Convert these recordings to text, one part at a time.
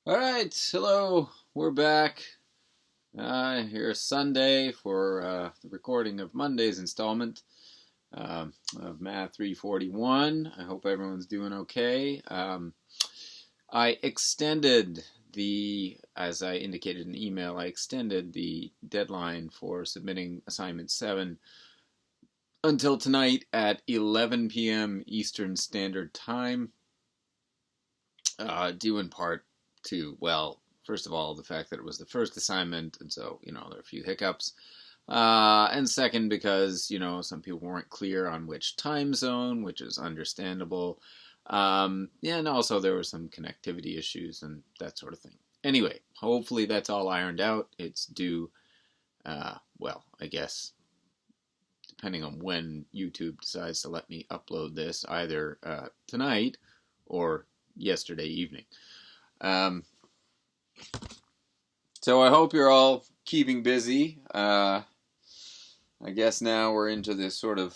All right, hello. We're back here Sunday for the recording of Monday's installment of Math 341. I hope everyone's doing okay. I extended as I indicated in the email, I extended the deadline for submitting assignment 7 until tonight at 11 p.m. Eastern Standard Time, due in part to, well, first of all, the fact that it was the first assignment, and so, there are a few hiccups. And second, because, some people weren't clear on which time zone, which is understandable. And also there were some connectivity issues and that sort of thing. Anyway, hopefully that's all ironed out. It's due, I guess, depending on when YouTube decides to let me upload this, either tonight or yesterday evening. So I hope you're all keeping busy. I guess now we're into this sort of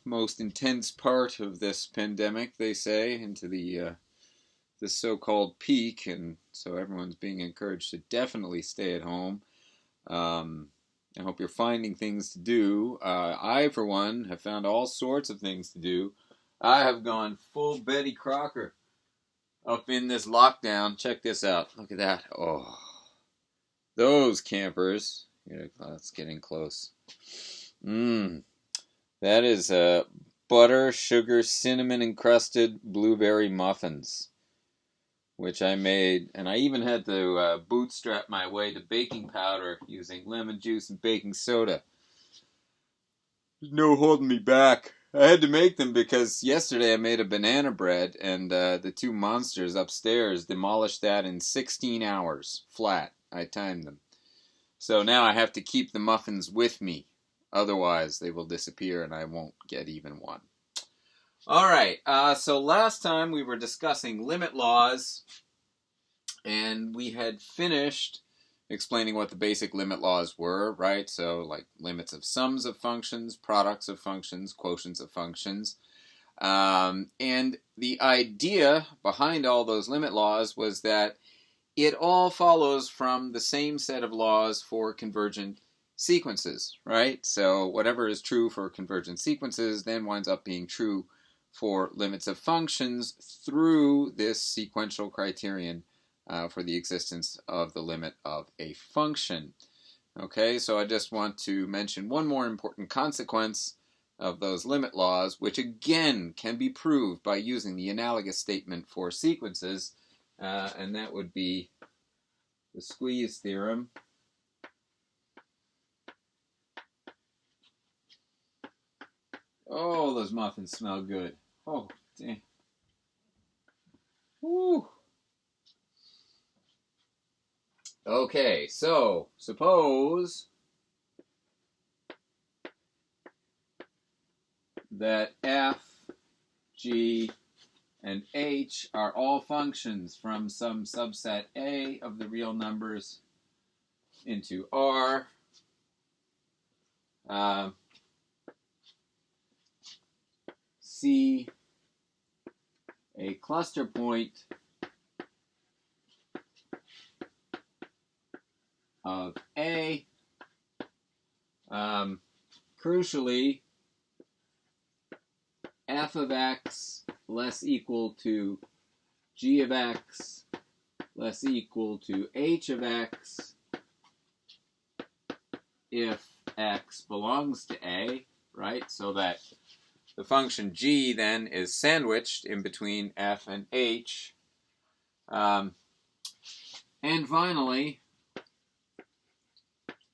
most intense part of this pandemic, they say, into the this so-called peak, and so everyone's being encouraged to definitely stay at home. I hope you're finding things to do. I, for one, have found all sorts of things to do. I have gone full Betty Crocker up in this lockdown. Check this out. Look at that. Oh, those campers. Yeah, it's getting close. That is butter, sugar, cinnamon encrusted blueberry muffins, which I made, and I even had to bootstrap my way to baking powder using lemon juice and baking soda. There's no holding me back. I had to make them because yesterday I made a banana bread, and the two monsters upstairs demolished that in 16 hours flat. I timed them. So now I have to keep the muffins with me. Otherwise, they will disappear and I won't get even one. All right, so last time we were discussing limit laws, and we had finished explaining what the basic limit laws were, right? So, like limits of sums of functions, products of functions, quotients of functions. And the idea behind all those limit laws was that it all follows from the same set of laws for convergent sequences, right? So whatever is true for convergent sequences then winds up being true for limits of functions through this sequential criterion for the existence of the limit of a function. Okay, so I just want to mention one more important consequence of those limit laws, which again can be proved by using the analogous statement for sequences, and that would be the Squeeze Theorem. Oh, those muffins smell good. Oh, damn. Woo. Okay, so suppose that f, g, and h are all functions from some subset A of the real numbers into R. C, a cluster point of A. Crucially, f of x less equal to g of x less equal to h of x if x belongs to A, right? So that the function g then is sandwiched in between f and h. And finally,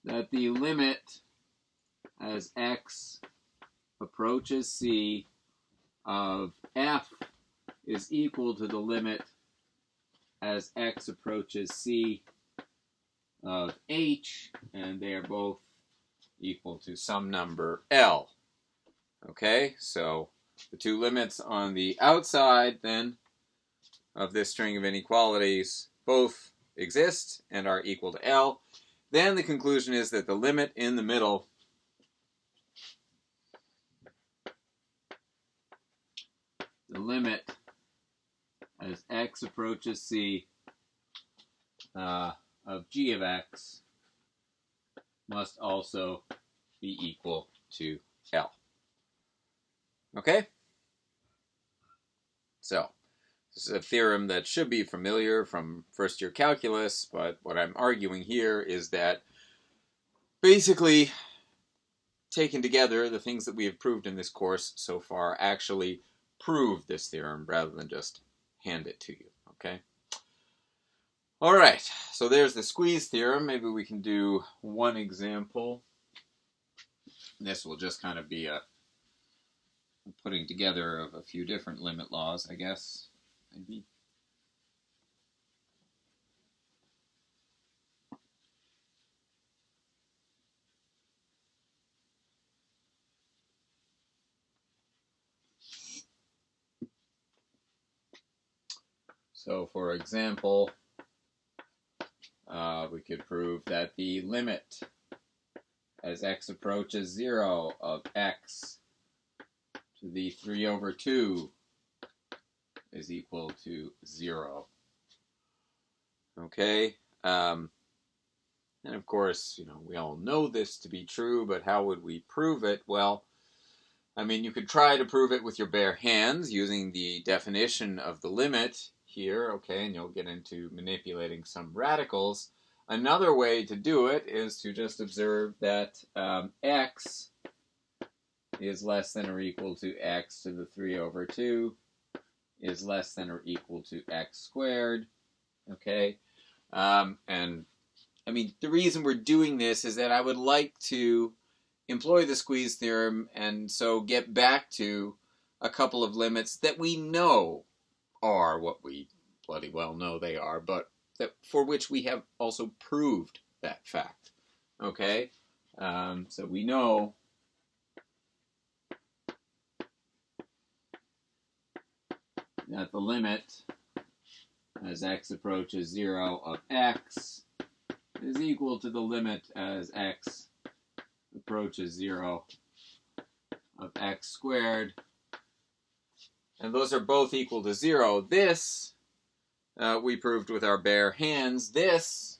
that the limit as x approaches c of f is equal to the limit as x approaches c of h, and they are both equal to some number L. Okay, so the two limits on the outside then of this string of inequalities both exist and are equal to L. Then the conclusion is that the limit in the middle as x approaches c of g of x must also be equal to L. Okay? So, this is a theorem that should be familiar from first year calculus, but what I'm arguing here is that basically, taken together, the things that we have proved in this course so far actually prove this theorem rather than just hand it to you, okay? All right, so there's the squeeze theorem. Maybe we can do one example. This will just kind of be a putting together of a few different limit laws, I guess, maybe. So, for example, we could prove that the limit as x approaches 0 of x to the 3 over 2 is equal to 0. Okay? And of course, we all know this to be true, but how would we prove it? Well, I mean, you could try to prove it with your bare hands using the definition of the limit here, okay, and you'll get into manipulating some radicals. Another way to do it is to just observe that x is less than or equal to x to the 3 over 2 is less than or equal to x squared, okay? And, I mean, the reason we're doing this is that I would like to employ the squeeze theorem and so get back to a couple of limits that we know are what we bloody well know they are, but that for which we have also proved that fact, okay? So we know that the limit as x approaches 0 of x is equal to the limit as x approaches 0 of x squared. And those are both equal to 0. This we proved with our bare hands. This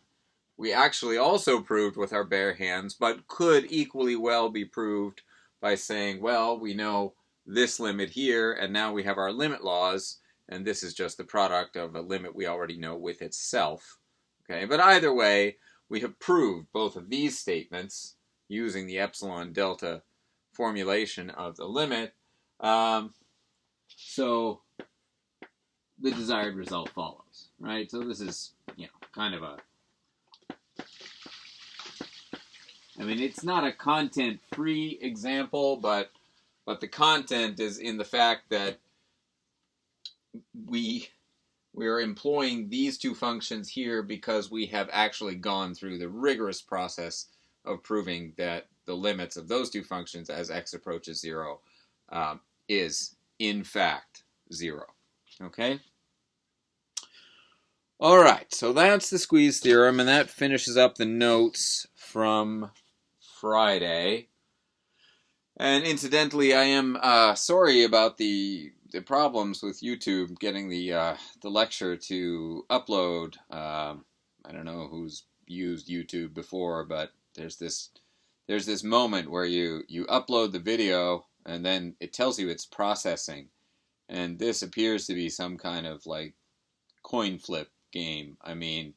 we actually also proved with our bare hands, but could equally well be proved by saying, well, we know this limit here, and now we have our limit laws, and this is just the product of a limit we already know with itself. Okay, but either way, we have proved both of these statements using the epsilon delta formulation of the limit. So the desired result follows, right? So this is, kind of a, I mean, it's not a content-free example, but the content is in the fact that we are employing these two functions here because we have actually gone through the rigorous process of proving that the limits of those two functions as x approaches 0 is, in fact, 0. Okay? All right, so that's the squeeze theorem, and that finishes up the notes from Friday. And incidentally, I am sorry about the problems with YouTube getting the lecture to upload. I don't know who's used YouTube before, but there's this moment where you upload the video and then it tells you it's processing, and this appears to be some kind of like coin flip game. I mean,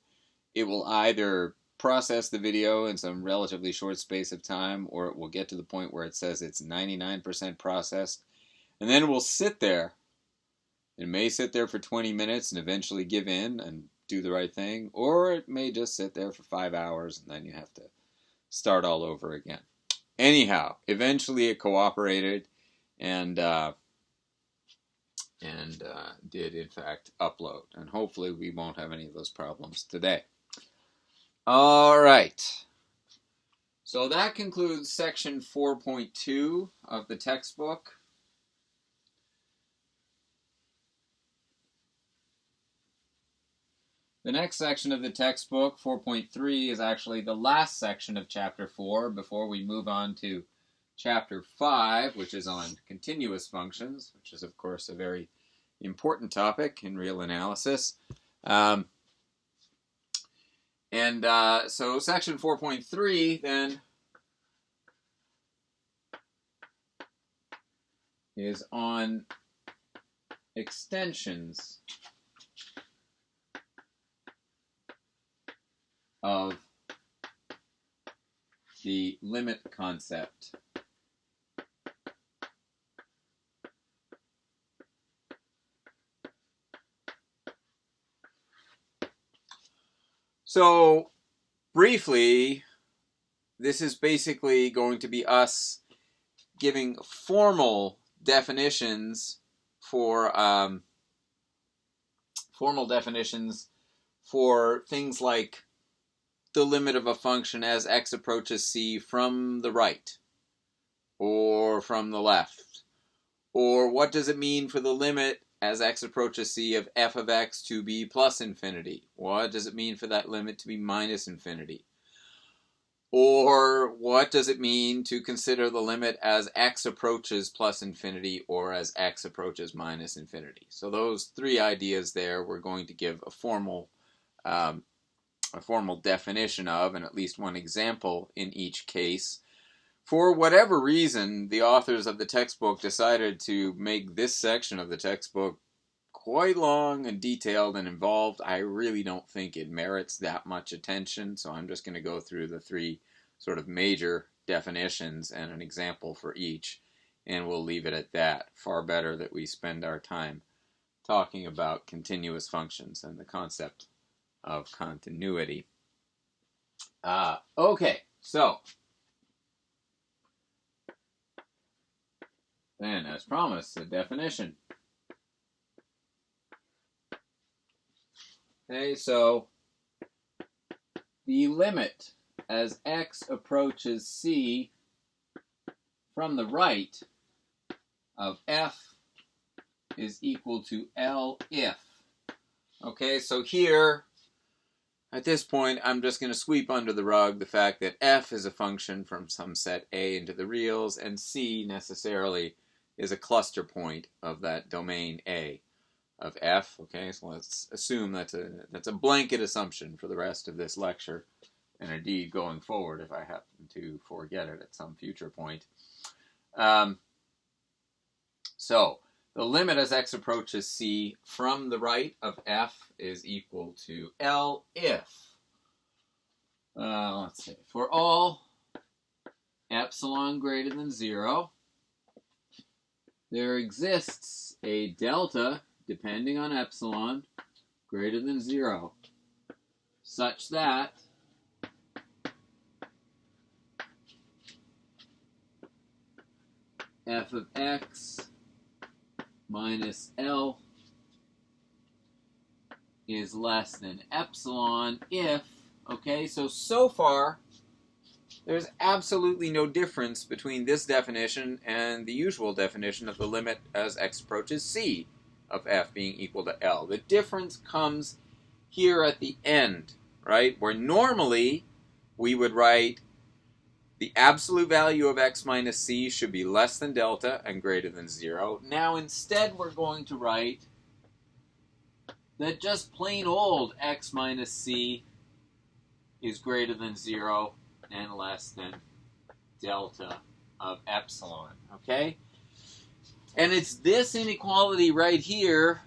it will either process the video in some relatively short space of time, or it will get to the point where it says it's 99% processed, and then it will sit there. It may sit there for 20 minutes and eventually give in and do the right thing, or it may just sit there for 5 hours and then you have to start all over again. Anyhow, eventually it cooperated and did in fact upload, and hopefully we won't have any of those problems today. All right. So that concludes section 4.2 of the textbook. The next section of the textbook, 4.3, is actually the last section of chapter 4 before we move on to chapter 5, which is on continuous functions, which is, of course, a very important topic in real analysis. And so section 4.3 then is on extensions of the limit concept. So, briefly, this is basically going to be us giving formal definitions for things like the limit of a function as x approaches c from the right or from the left, or what does it mean for the limit as x approaches c of f of x to be plus infinity? What does it mean for that limit to be minus infinity? Or what does it mean to consider the limit as x approaches plus infinity or as x approaches minus infinity? So those three ideas there we're going to give a formal definition of, and at least one example in each case. For whatever reason, the authors of the textbook decided to make this section of the textbook quite long and detailed and involved. I really don't think it merits that much attention, so I'm just going to go through the three sort of major definitions and an example for each, and we'll leave it at that. Far better that we spend our time talking about continuous functions and the concept of continuity. Okay, so then, as promised, a definition. Okay, so the limit as x approaches c from the right of f is equal to L if. Okay, so here, at this point, I'm just going to sweep under the rug the fact that f is a function from some set A into the reals, and c necessarily is a cluster point of that domain A of f. Okay, so let's assume that's a blanket assumption for the rest of this lecture, and indeed going forward if I happen to forget it at some future point. So the limit as x approaches c from the right of f is equal to L if, let's see, for all epsilon greater than 0, there exists a delta depending on epsilon greater than 0, such that f of x minus L is less than epsilon if, okay, so far there's absolutely no difference between this definition and the usual definition of the limit as x approaches c of f being equal to L. The difference comes here at the end, right, where normally we would write the absolute value of x minus c should be less than delta and greater than 0. Now instead we're going to write that just plain old x minus c is greater than 0 and less than delta of epsilon, okay? And it's this inequality right here,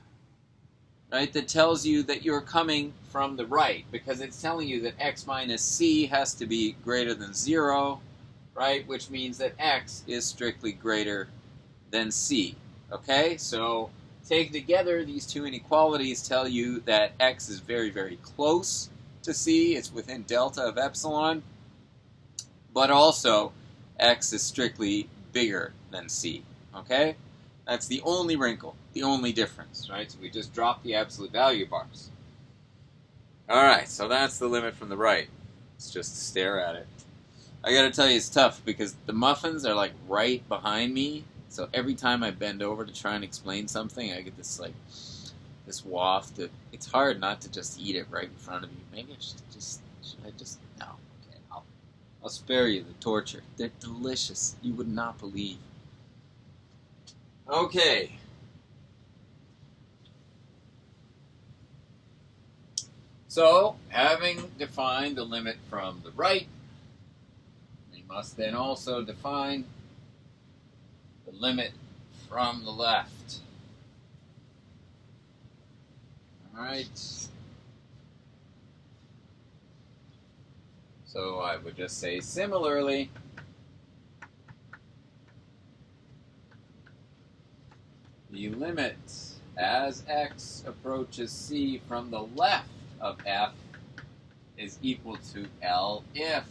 right, that tells you that you're coming from the right, because it's telling you that x minus c has to be greater than 0, right, which means that x is strictly greater than c, okay? So taken together, these two inequalities tell you that x is very, very close to c. It's within delta of epsilon, but also x is strictly bigger than c, okay? That's the only wrinkle, the only difference, right? So we just drop the absolute value bars. All right, so that's the limit from the right. Let's just stare at it. I gotta tell you, it's tough because the muffins are like right behind me. So every time I bend over to try and explain something, I get this like this waft of. It's hard not to just eat it right in front of you. Maybe I should I just no. Okay, I'll spare you the torture. They're delicious. You would not believe. Okay. So, having defined the limit from the right, we must then also define the limit from the left. Alright. So I would just say similarly, the limit as x approaches c from the left of f is equal to L if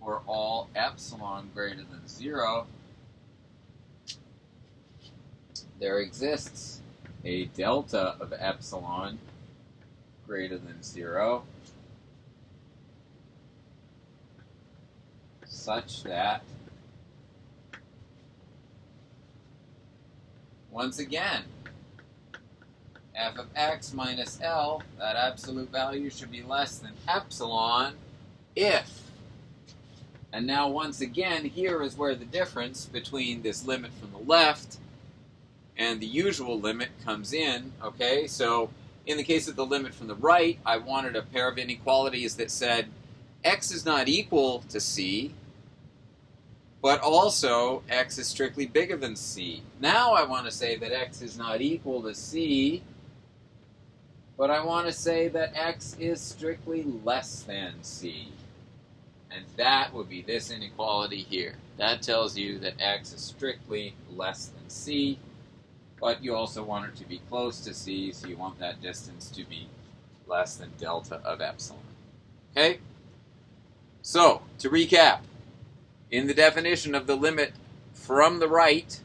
for all epsilon greater than 0 there exists a delta of epsilon greater than 0 such that, once again, f of x minus L, that absolute value should be less than epsilon if, and now once again, here is where the difference between this limit from the left and the usual limit comes in, okay? So in the case of the limit from the right, I wanted a pair of inequalities that said x is not equal to c, but also x is strictly bigger than c. Now I want to say that x is not equal to c, but I want to say that x is strictly less than c. And that would be this inequality here. That tells you that x is strictly less than c, but you also want it to be close to c, so you want that distance to be less than delta of epsilon. Okay? So, to recap, in the definition of the limit from the right,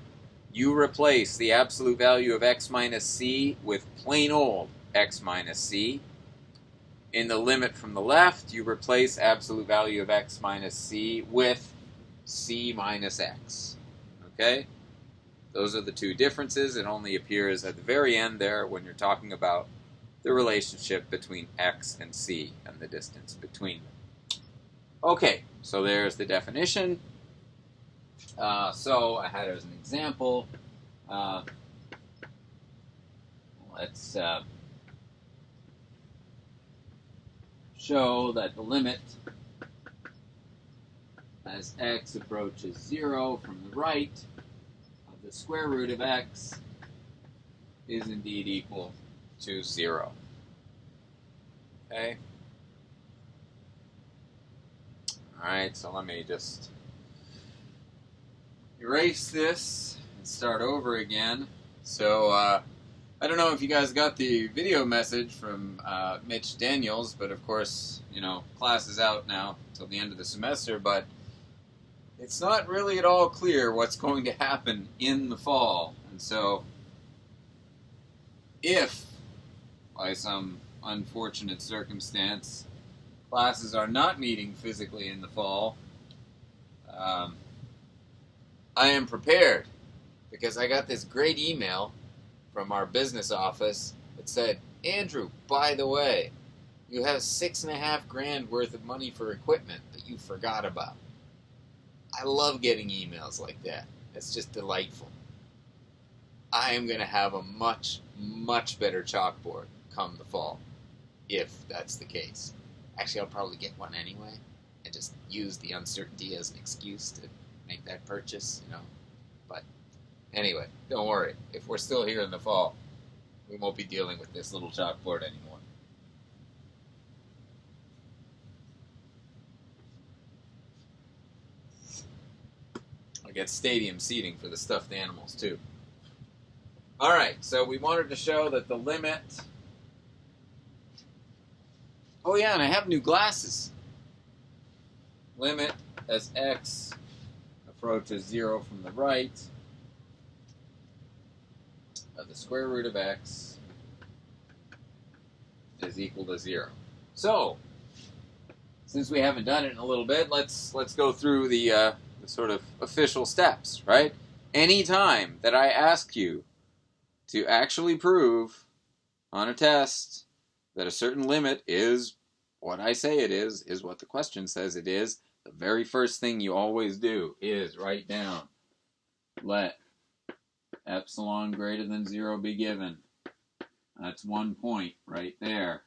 you replace the absolute value of x minus c with plain old x minus c. In the limit from the left, you replace absolute value of x minus c with c minus x. Okay? Those are the two differences. It only appears at the very end there when you're talking about the relationship between x and c and the distance between them. Okay, so there's the definition. So I had it as an example. Let's show that the limit as x approaches 0 from the right of the square root of x is indeed equal to 0. Okay? Alright, so let me just erase this and start over again. So, I don't know if you guys got the video message from Mitch Daniels, but of course, you know, class is out now till the end of the semester, but it's not really at all clear what's going to happen in the fall. And so, if, by some unfortunate circumstance, classes are not meeting physically in the fall, I am prepared, because I got this great email from our business office that said, Andrew, by the way, you have $6.5 grand worth of money for equipment that you forgot about. I love getting emails like that. It's just delightful. I am going to have a much, much better chalkboard come the fall, if that's the case. Actually, I'll probably get one anyway, and just use the uncertainty as an excuse to make that purchase, you know. But anyway, don't worry. If we're still here in the fall, we won't be dealing with this little chalkboard anymore. I'll get stadium seating for the stuffed animals, too. Alright, so we wanted to show that the limit... Oh yeah, and I have new glasses. Limit as x approaches 0 from the right of the square root of x is equal to 0. So, since we haven't done it in a little bit, let's go through the sort of official steps, right? Any time that I ask you to actually prove on a test that a certain limit is what I say it is what the question says it is, the very first thing you always do is write down, let epsilon greater than 0 be given. That's 1 point right there.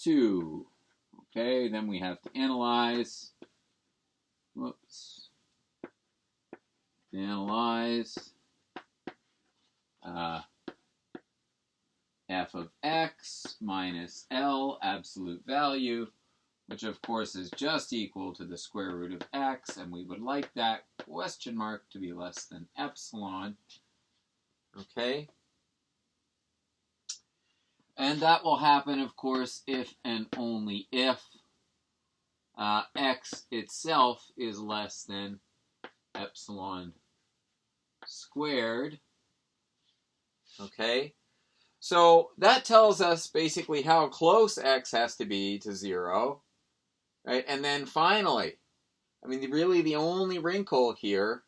2. Okay, then we have to analyze. Whoops. Analyze f of x minus L, absolute value, which of course is just equal to the square root of x, and we would like that question mark to be less than epsilon. Okay? And that will happen, of course, if and only if x itself is less than epsilon squared. Okay? So that tells us basically how close x has to be to 0. Right? And then finally, I mean, really the only wrinkle here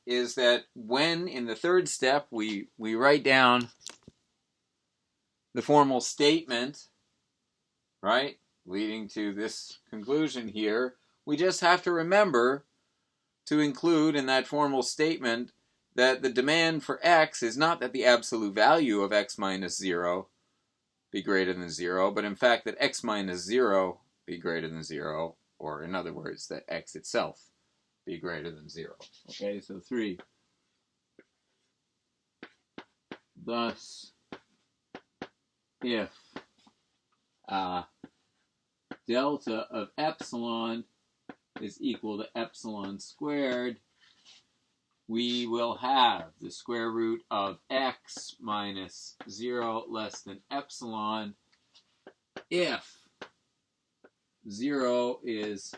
is that when, in the third step, we write down the formal statement, right, leading to this conclusion here, we just have to remember to include in that formal statement that the demand for x is not that the absolute value of x minus 0 be greater than 0, but in fact that x minus 0 be greater than 0, or in other words, that x itself be greater than 0. Okay, so 3. Thus, if delta of epsilon is equal to epsilon squared, we will have the square root of x minus 0 less than epsilon if 0 is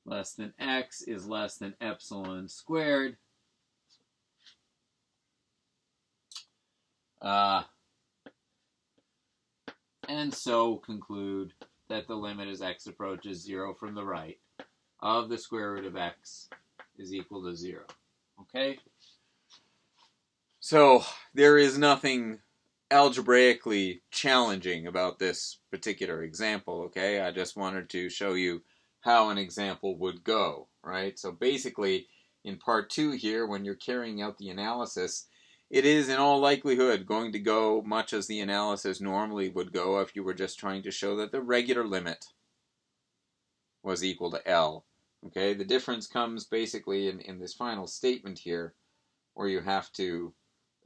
less than x is less than epsilon squared. And so conclude that the limit as x approaches 0 from the right of the square root of x is equal to 0. Okay? So there is nothing algebraically challenging about this particular example, okay? I just wanted to show you how an example would go, right? So basically, in part 2 here, when you're carrying out the analysis, it is in all likelihood going to go much as the analysis normally would go if you were just trying to show that the regular limit was equal to L. Okay, the difference comes basically in this final statement here, where you have to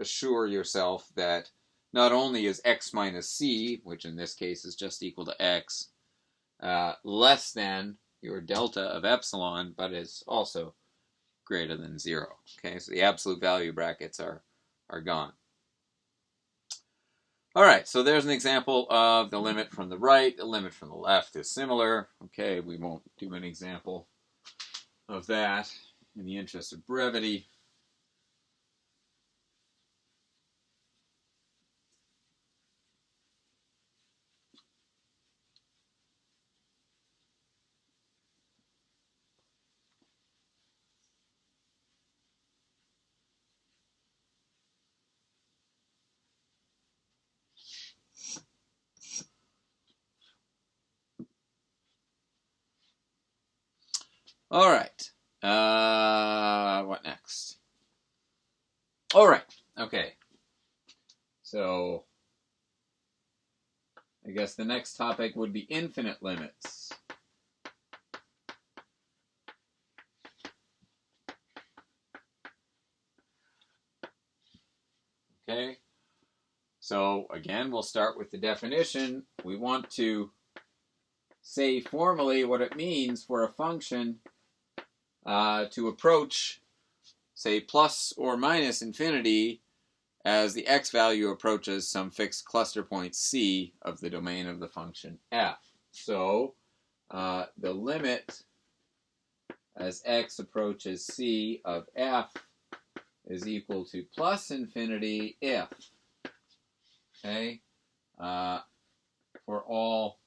assure yourself that not only is x minus c, which in this case is just equal to x, less than your delta of epsilon, but is also greater than 0. Okay, so the absolute value brackets are gone. All right, so there's an example of the limit from the right. The limit from the left is similar. Okay, we won't do an example of that in the interest of brevity. All right. What next? All right. Okay. So I guess the next topic would be infinite limits. Okay. So again, we'll start with the definition. We want to say formally what it means for a function to approach, say, plus or minus infinity as the x value approaches some fixed cluster point C of the domain of the function f. So the limit as x approaches C of f is equal to plus infinity if, okay, for all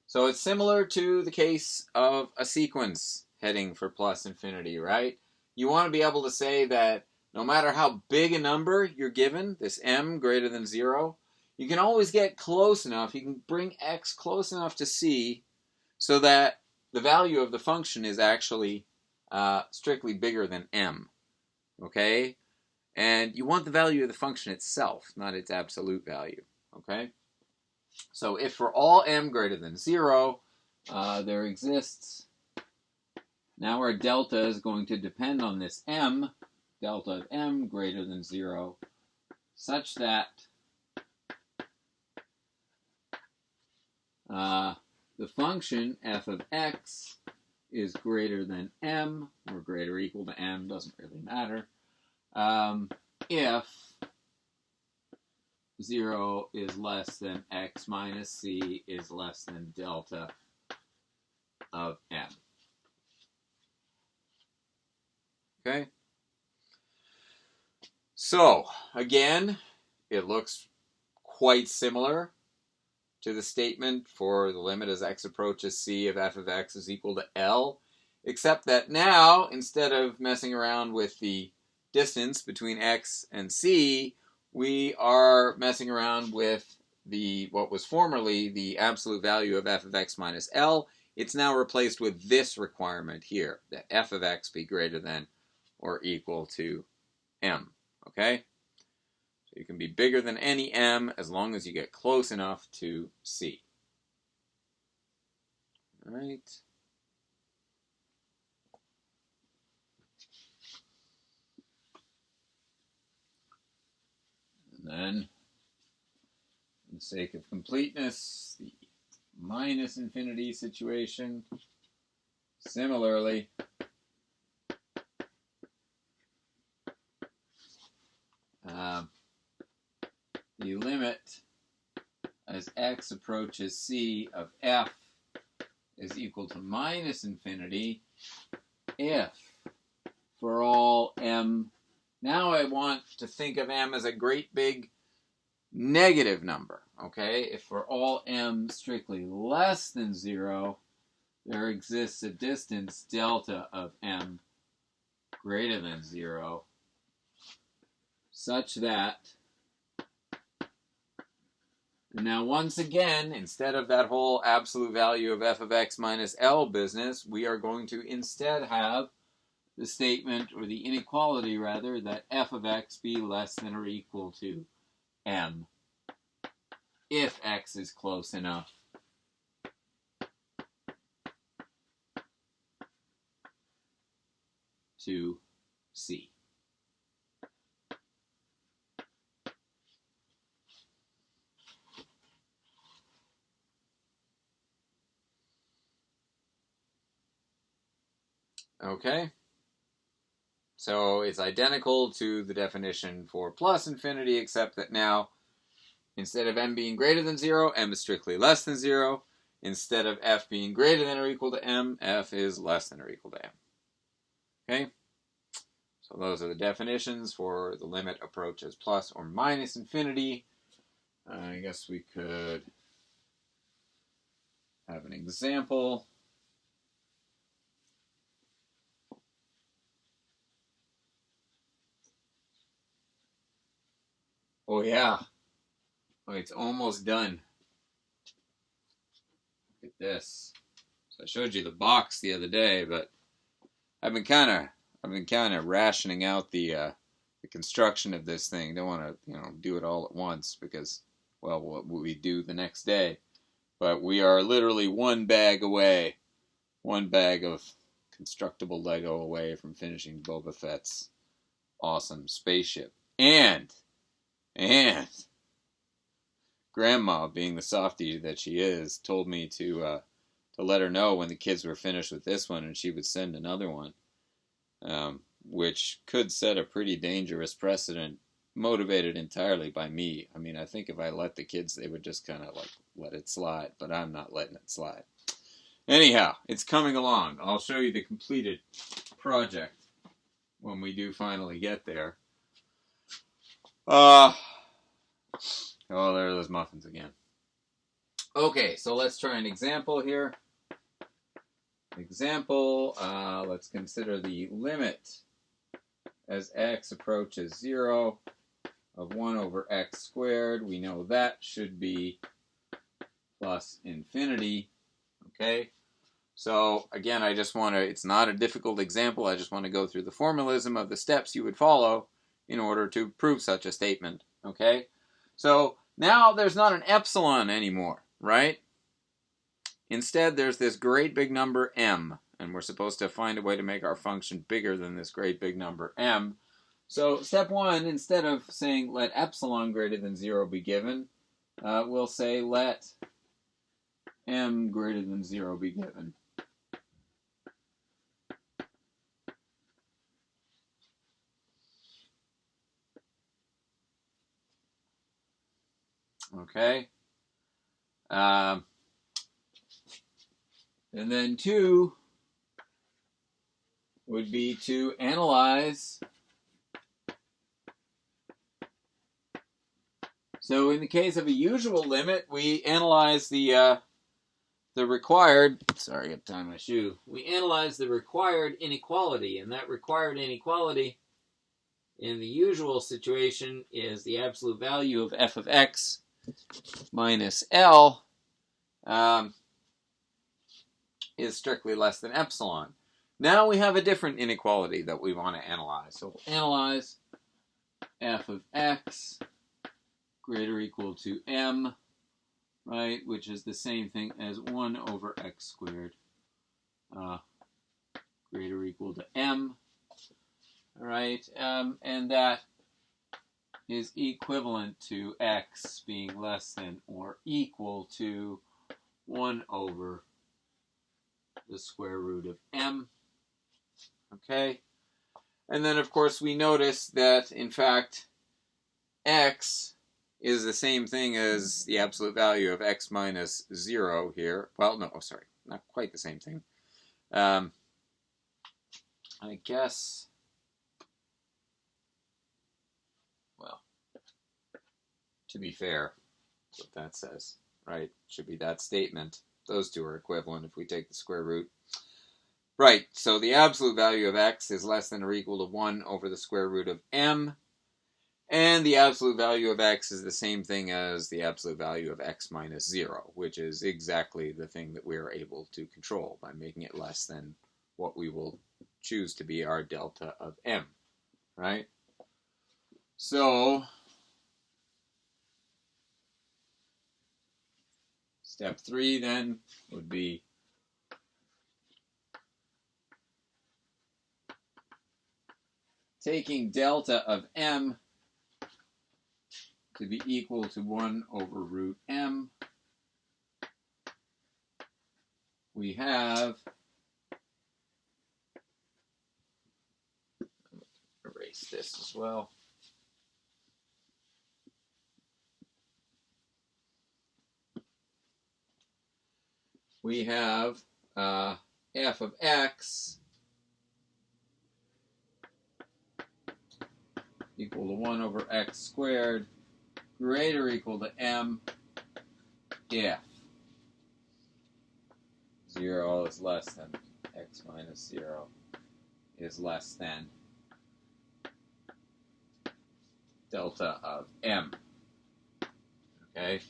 so it's similar to the case of a sequence heading for plus infinity, right? You want to be able to say that no matter how big a number you're given, this m greater than 0, you can always get close enough, you can bring x close enough to C so that the value of the function is actually strictly bigger than m, okay? And you want the value of the function itself, not its absolute value. Okay? So if for all m greater than 0, there exists, now our delta is going to depend on this m, delta of m greater than 0, such that the function f of x is greater than m, or greater or equal to m, doesn't really matter, if 0 is less than x minus c is less than delta of m. Okay? So, again, it looks quite similar to the statement for the limit as x approaches c of f of x is equal to L, except that now, instead of messing around with the distance between x and c, we are messing around with what was formerly the absolute value of f of x minus L. It's now replaced with this requirement here, that f of x be greater than or equal to m. Okay? So you can be bigger than any m as long as you get close enough to c. All right. And then, for the sake of completeness, the minus infinity situation, similarly, the limit as x approaches c of f is equal to minus infinity if for all m. Now I want to think of m as a great big negative number, okay? If for all m strictly less than 0, there exists a distance delta of m greater than 0, such that, and now once again, instead of that whole absolute value of f of x minus L business, we are going to instead have the statement, or the inequality rather, that f of x be less than or equal to m if x is close enough to c. Okay? So it's identical to the definition for plus infinity, except that now, instead of m being greater than 0, m is strictly less than 0. Instead of f being greater than or equal to m, f is less than or equal to m. Okay? So those are the definitions for the limit approaches plus or minus infinity. I guess we could have an example. Oh yeah. Oh, it's almost done. Look at this. So I showed you the box the other day, but I've been kind of rationing out the construction of this thing. Don't want to do it all at once because, well, what we do the next day. But we are literally one bag of constructible Lego away from finishing Boba Fett's awesome spaceship. And Grandma, being the softie that she is, told me to let her know when the kids were finished with this one, and she would send another one, which could set a pretty dangerous precedent, motivated entirely by me. I mean, I think if I let the kids, they would just kind of like let it slide, but I'm not letting it slide. Anyhow, it's coming along. I'll show you the completed project when we do finally get there. Oh, there are those muffins again. Okay, so let's try an example here. Let's consider the limit as x approaches 0 of 1 over x squared. We know that should be plus infinity. Okay, so again, I just want to, it's not a difficult example, I just want to go through the formalism of the steps you would follow in order to prove such a statement, okay? So now there's not an epsilon anymore, right? Instead, there's this great big number m, and we're supposed to find a way to make our function bigger than this great big number m. So step one, instead of saying let epsilon greater than 0 be given, we'll say let m greater than 0 be given. Okay. And then 2 would be to analyze. So in the case of a usual limit, we analyze the required, sorry, I got to tie my shoe. We analyze the required inequality, and that required inequality in the usual situation is the absolute value of f of x minus L is strictly less than epsilon. Now we have a different inequality that we want to analyze. So we'll analyze f of x greater or equal to m, right, which is the same thing as 1 over x squared greater or equal to m, all right, and that is equivalent to x being less than or equal to 1 over the square root of m, okay? And then, of course, we notice that, in fact, x is the same thing as the absolute value of x minus 0 here. Well, no, sorry, not quite the same thing. I guess, well, to be fair, that's what that says, right? Should be that statement. Those two are equivalent if we take the square root. Right, so the absolute value of x is less than or equal to 1 over the square root of m. And the absolute value of x is the same thing as the absolute value of x minus 0, which is exactly the thing that we are able to control by making it less than what we will choose to be our delta of m, right? So, step 3 then would be taking delta of m to be equal to 1 over root m. We have, erase this as well. We have f of x equal to 1 over x squared greater or equal to m if 0 is less than x minus 0 is less than delta of m. Okay?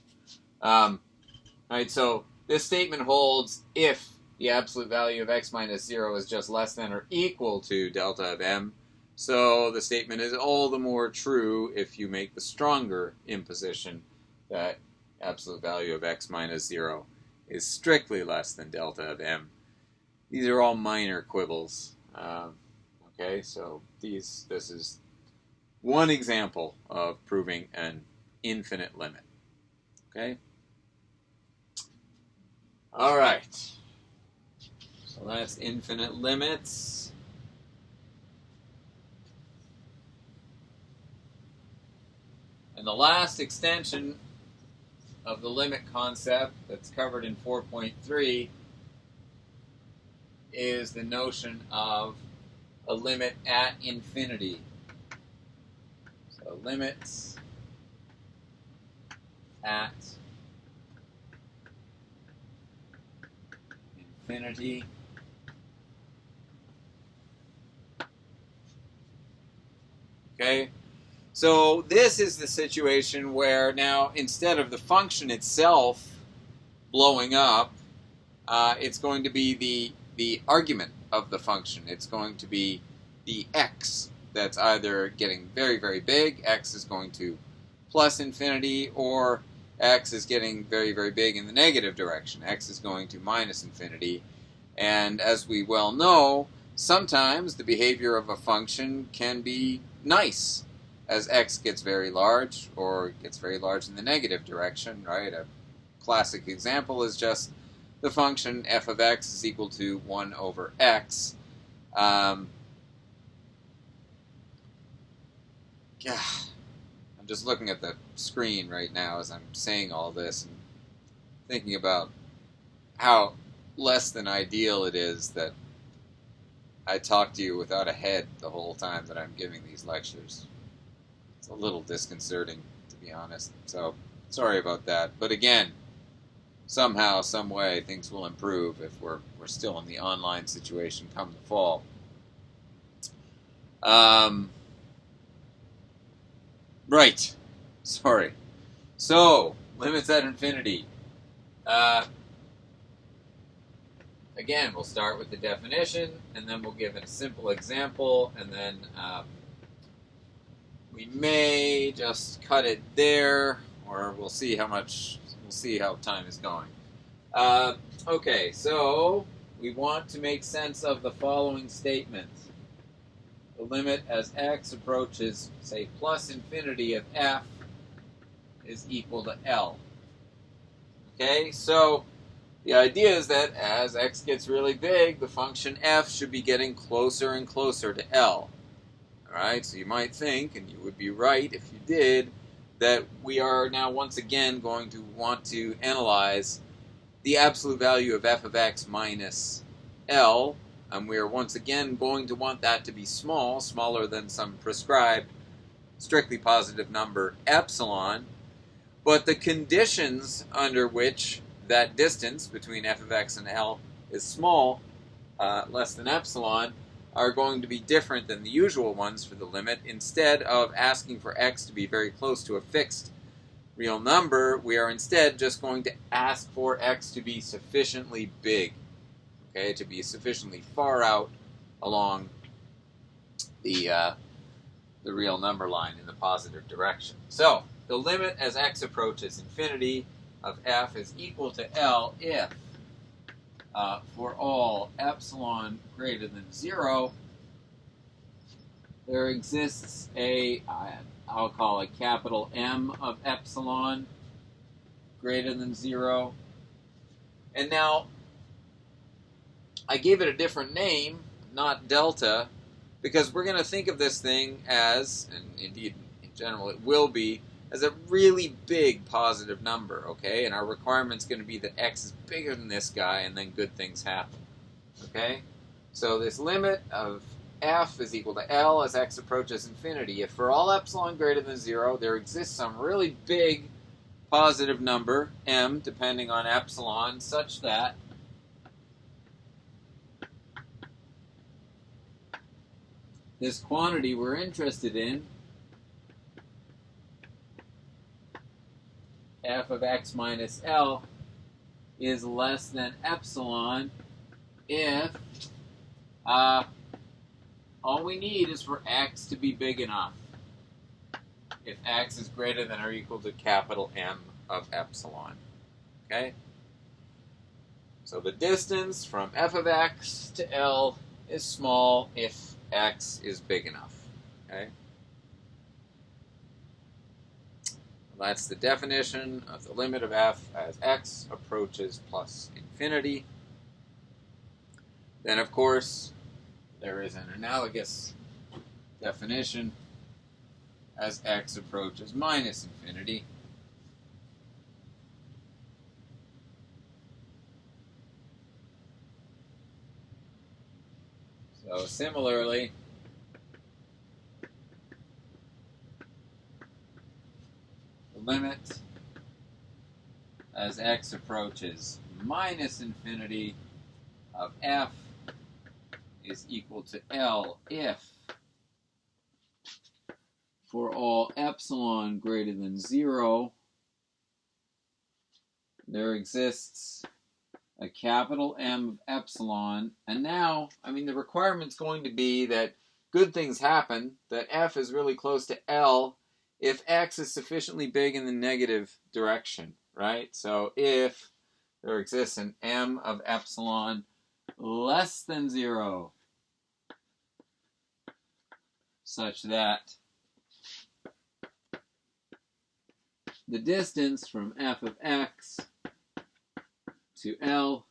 Right, so this statement holds if the absolute value of x minus 0 is just less than or equal to delta of m. So the statement is all the more true if you make the stronger imposition that absolute value of x minus 0 is strictly less than delta of m. These are all minor quibbles. Okay, so this is one example of proving an infinite limit. Okay? All right. So that's infinite limits. And the last extension of the limit concept that's covered in 4.3 is the notion of a limit at infinity. So limits at infinity. Okay? So this is the situation where now instead of the function itself blowing up, it's going to be the argument of the function. It's going to be the x that's either getting very, very big, x is going to plus infinity, or x is getting very, very big in the negative direction. X is going to minus infinity. And as we well know, sometimes the behavior of a function can be nice as x gets very large or gets very large in the negative direction, right? A classic example is just the function f of x is equal to 1 over x. Yeah, I'm just looking at the screen right now as I'm saying all this and thinking about how less than ideal it is that I talk to you without a head the whole time that I'm giving these lectures. It's a little disconcerting, to be honest. So, sorry about that. But again, somehow, some way, things will improve if we're still in the online situation come the fall. Right. Sorry. So, limits at infinity. Again, we'll start with the definition, and then we'll give a simple example, and then we may just cut it there, or we'll see how time is going. Okay, so we want to make sense of the following statement. The limit as x approaches, say, plus infinity of f is equal to L. Okay, so the idea is that as x gets really big, the function f should be getting closer and closer to L. Alright, so you might think, and you would be right if you did, that we are now once again going to want to analyze the absolute value of f of x minus L, and we are once again going to want that to be small, smaller than some prescribed strictly positive number epsilon, but the conditions under which that distance between f of x and L is small, less than epsilon, are going to be different than the usual ones for the limit. Instead of asking for x to be very close to a fixed real number, we are instead just going to ask for x to be sufficiently big, okay, to be sufficiently far out along the real number line in the positive direction. So, the limit as x approaches infinity of f is equal to L if for all epsilon greater than 0, there exists I'll call it capital M of epsilon greater than 0. And now, I gave it a different name, not delta, because we're going to think of this thing as, and indeed in general it will be, as a really big positive number, okay? And our requirement's going to be that x is bigger than this guy, and then good things happen, okay? So this limit of f is equal to L as x approaches infinity. If for all epsilon greater than 0, there exists some really big positive number, m, depending on epsilon, such that this quantity we're interested in, f of x minus L, is less than epsilon if all we need is for x to be big enough. If x is greater than or equal to capital M of epsilon. Okay? So the distance from f of x to L is small if x is big enough. Okay? That's the definition of the limit of f as x approaches plus infinity. Then, of course, there is an analogous definition as x approaches minus infinity. So, similarly, the limit as x approaches minus infinity of f is equal to L if for all epsilon greater than 0, there exists a capital M of epsilon. And now, the requirement's going to be that good things happen, that f is really close to L if x is sufficiently big in the negative direction, right? So if there exists an m of epsilon less than 0, such that the distance from f of x to L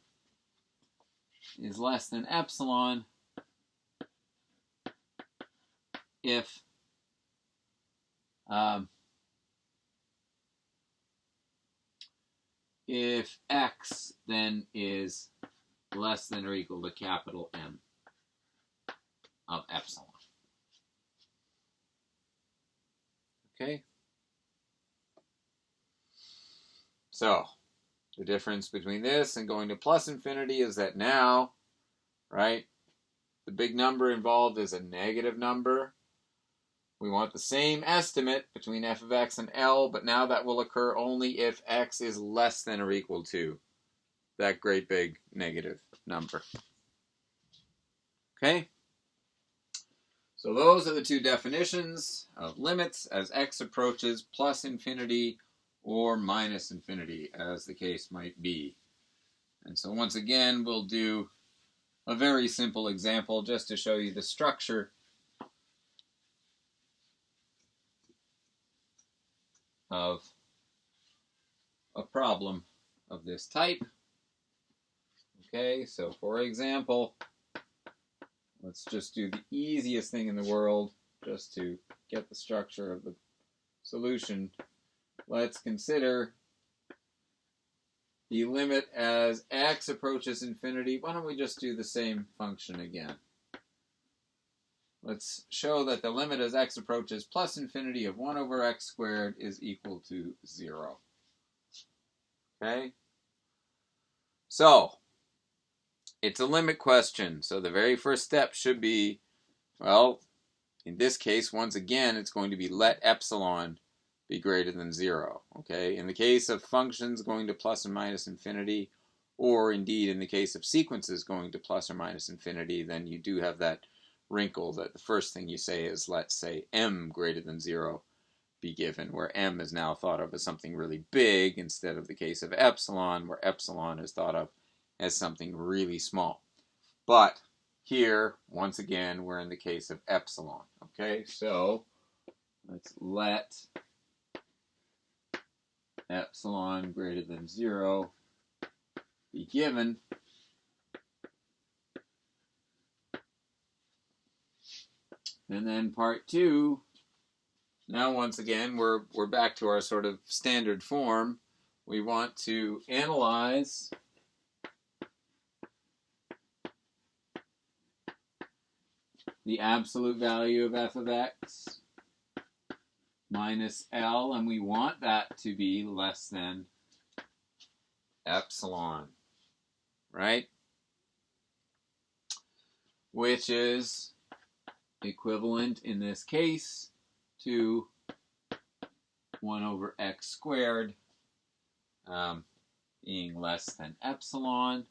is less than epsilon if x then is less than or equal to capital M of epsilon. Okay? So, the difference between this and going to plus infinity is that now, right, the big number involved is a negative number. We want the same estimate between f of x and L, but now that will occur only if x is less than or equal to that great big negative number. Okay? So those are the two definitions of limits as x approaches plus infinity or minus infinity, as the case might be. And so once again, we'll do a very simple example just to show you the structure of a problem of this type. Okay, so for example, let's just do the easiest thing in the world just to get the structure of the solution. Let's consider the limit as x approaches infinity. Why don't we just do the same function again? Let's show that the limit as x approaches plus infinity of 1 over x squared is equal to 0. Okay? So, it's a limit question. So the very first step should be, well, in this case, once again, it's going to be let epsilon be greater than 0. Okay? In the case of functions going to plus and minus infinity, or indeed in the case of sequences going to plus or minus infinity, then you do have that wrinkle that the first thing you say is, let's say, m greater than 0 be given, where m is now thought of as something really big instead of the case of epsilon, where epsilon is thought of as something really small. But here, once again, we're in the case of epsilon. Okay, so let's let epsilon greater than 0 be given. And then part 2, now once again, we're back to our sort of standard form. We want to analyze the absolute value of f of x minus L, and we want that to be less than epsilon, right? Which is equivalent in this case to 1 over x squared being less than epsilon,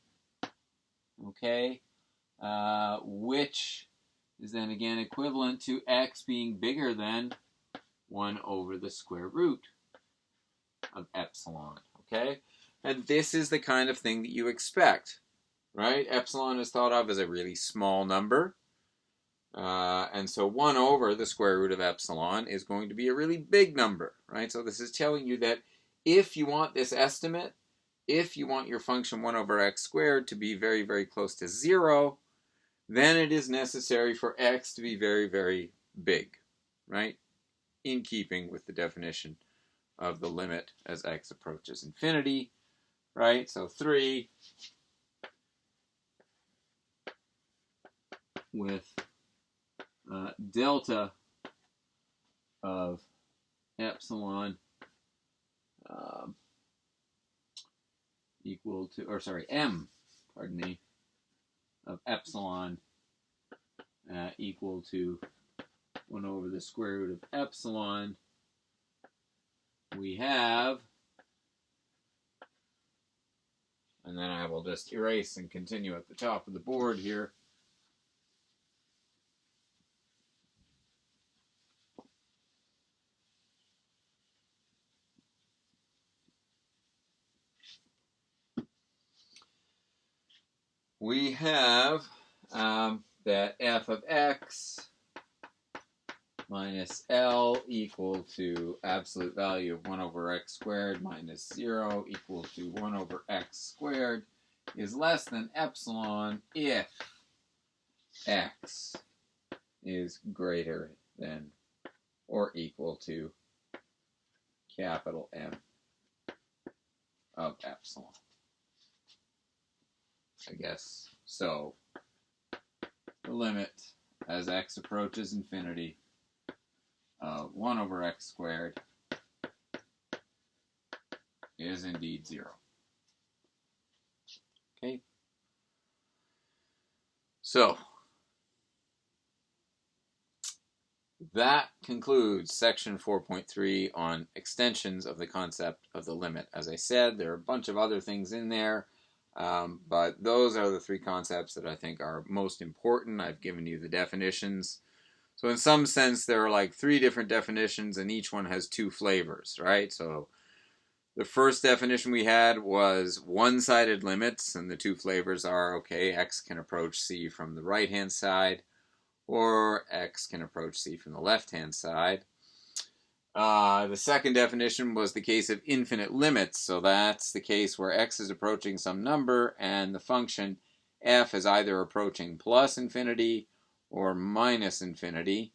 okay, which is then again equivalent to x being bigger than 1 over the square root of epsilon, okay? And this is the kind of thing that you expect, right? Epsilon is thought of as a really small number, and so 1 over the square root of epsilon is going to be a really big number, right? So this is telling you that if you want this estimate, if you want your function 1 over x squared to be very, very close to 0, then it is necessary for x to be very, very big, right? In keeping with the definition of the limit as x approaches infinity, right? So 3 with delta of epsilon equal to, or sorry, m, pardon me, of epsilon equal to 1 over the square root of epsilon, we have, and then I will just erase and continue at the top of the board here. we have that f of x minus L equal to absolute value of 1 over x squared minus 0 equal to 1 over x squared is less than epsilon if x is greater than or equal to capital M of epsilon. I guess so. The limit as x approaches infinity of 1 over x squared is indeed 0. Okay? So, that concludes section 4.3 on extensions of the concept of the limit. As I said, there are a bunch of other things in there, but those are the 3 concepts that I think are most important. I've given you the definitions. So in some sense, there are like 3 different definitions, and each one has 2 flavors, right? So the first definition we had was one-sided limits, and the 2 flavors are, okay, x can approach c from the right-hand side, or x can approach c from the left-hand side. The second definition was the case of infinite limits, so that's the case where x is approaching some number, and the function f is either approaching plus infinity or minus infinity.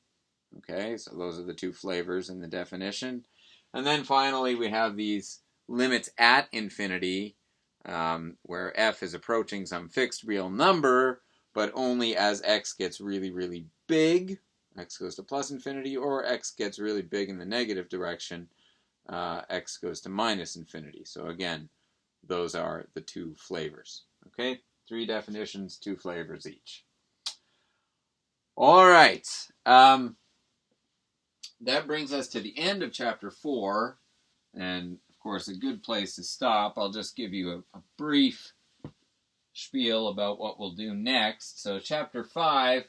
Okay, so those are the 2 flavors in the definition. And then finally we have these limits at infinity, where f is approaching some fixed real number, but only as x gets really, really big, x goes to plus infinity, or x gets really big in the negative direction, x goes to minus infinity. So again, those are the 2 flavors. Okay, 3 definitions, 2 flavors each. All right, that brings us to the end of chapter 4, and of course a good place to stop. I'll just give you a brief spiel about what we'll do next. So chapter 5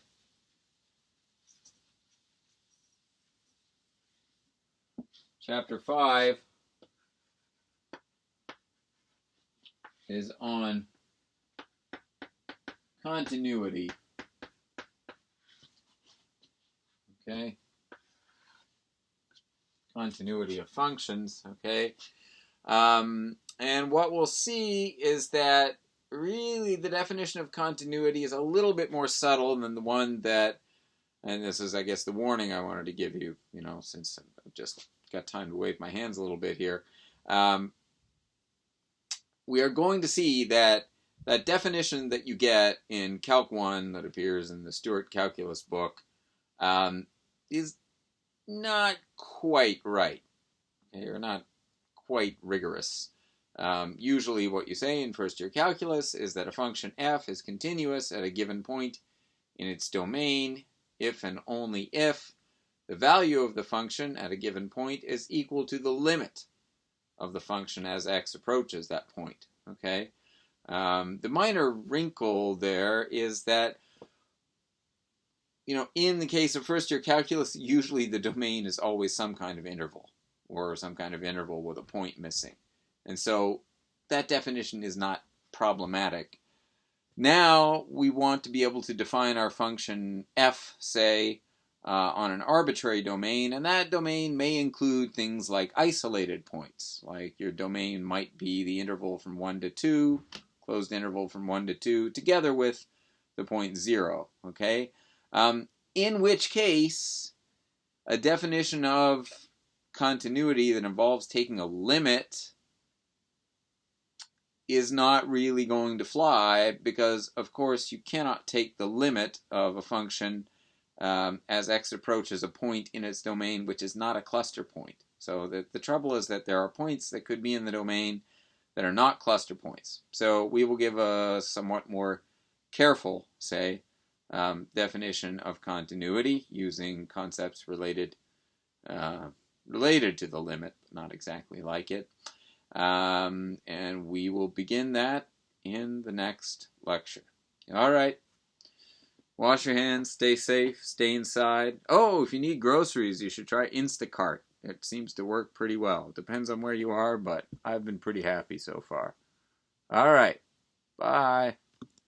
is on continuity. Okay, continuity of functions. Okay, and what we'll see is that really the definition of continuity is a little bit more subtle than the one that, and this is, I guess, the warning I wanted to give you, since I've just got time to wave my hands a little bit here. We are going to see that that definition that you get in Calc 1 that appears in the Stewart Calculus book is not quite right, okay, or not quite rigorous. Usually what you say in first year calculus is that a function f is continuous at a given point in its domain if and only if the value of the function at a given point is equal to the limit of the function as x approaches that point. Okay, the minor wrinkle there is that, in the case of first year calculus, usually the domain is always some kind of interval, or some kind of interval with a point missing. And so that definition is not problematic. Now we want to be able to define our function f, say, on an arbitrary domain, and that domain may include things like isolated points. Like your domain might be the interval from 1 to 2, closed interval from 1 to 2, together with the point 0, okay? In which case, a definition of continuity that involves taking a limit is not really going to fly, because, of course, you cannot take the limit of a function as x approaches a point in its domain which is not a cluster point. So the trouble is that there are points that could be in the domain that are not cluster points. So we will give a somewhat more careful, say, definition of continuity using concepts related to the limit, but not exactly like it. And we will begin that in the next lecture. All right. Wash your hands, stay safe, stay inside. Oh, if you need groceries, you should try Instacart. It seems to work pretty well. It depends on where you are, but I've been pretty happy so far. All right. Bye.